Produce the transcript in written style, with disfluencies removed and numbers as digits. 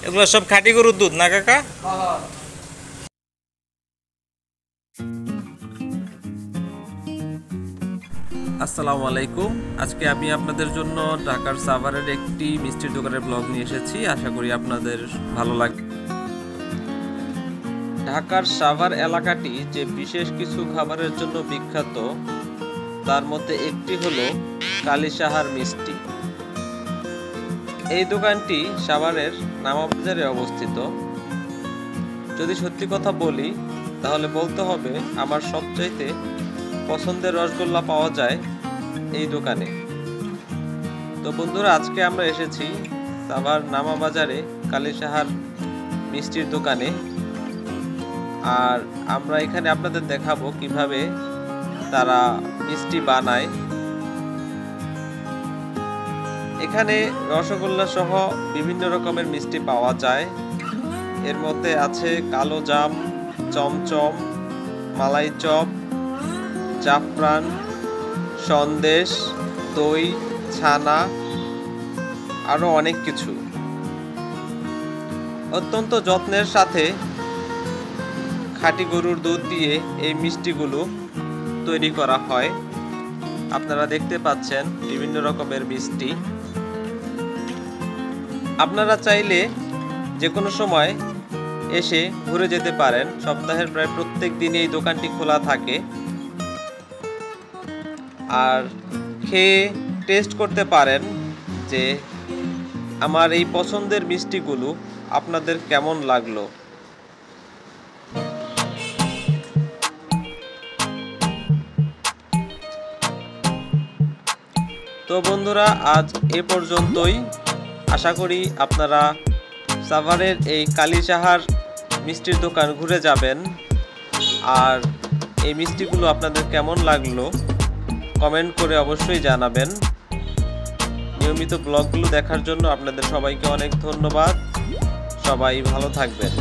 এগুলো সব খাঁটি গরুর দুধ না কাকা? আসসালামু আলাইকুম। আজকে আমি আপনাদের জন্য ঢাকার সাভারের একটি মিষ্টির দোকানের ব্লগ নিয়ে এসেছি। আশা করি আপনাদের ভালো লাগবে। ঢাকার সাভার এলাকাটি যে বিশেষ কিছু খাবারের জন্য বিখ্যাত, তার মধ্যে একটি হলো কালীসাহার মিষ্টি। এই দোকানটি সাভারের নামাবাজারে অবস্থিত। যদি সত্যি কথা বলি তাহলে বলতে হবে আমার সবচাইতে পছন্দের রসগোল্লা পাওয়া যায় এই দোকানে। তো বন্ধুরা, আজকে আমরা এসেছি সাভার নামাবাজারে কালীসাহার মিষ্টির দোকানে। আর আমরা এখানে আপনাদের দেখাবো কিভাবে তারা মিষ্টি বানায়। এখানে রসগোল্লা সহ বিভিন্ন রকমের মিষ্টি পাওয়া যায়। এর মধ্যে আছে কালো জাম, চমচম, মালাই চপ, জাফরান, সন্দেশ, দই, ছানা, আরো অনেক কিছু। অত্যন্ত যত্নের সাথে খাঁটি গরুর দুধ দিয়ে এই মিষ্টিগুলো তৈরি করা হয়। আপনারা দেখতে পাচ্ছেন বিভিন্ন রকমের মিষ্টি। আপনারা চাইলে যে কোনো সময় এসে ঘুরে যেতে পারেন। সপ্তাহের প্রায় প্রত্যেক দিনই এই দোকানটি খোলা থাকে। আর খেয়ে টেস্ট করতে পারেন যে আমার এই পছন্দের মিষ্টিগুলো আপনাদের কেমন লাগলো। তো বন্ধুরা, আজ এ পর্যন্তই। আশা করি আপনারা সাভারের এই কালীসাহার মিষ্টির দোকান ঘুরে যাবেন। আর এই মিষ্টিগুলো আপনাদের কেমন লাগলো কমেন্ট করে অবশ্যই জানাবেন। নিয়মিত ব্লগগুলো দেখার জন্য আপনাদের সবাইকে অনেক ধন্যবাদ। সবাই ভালো থাকবেন।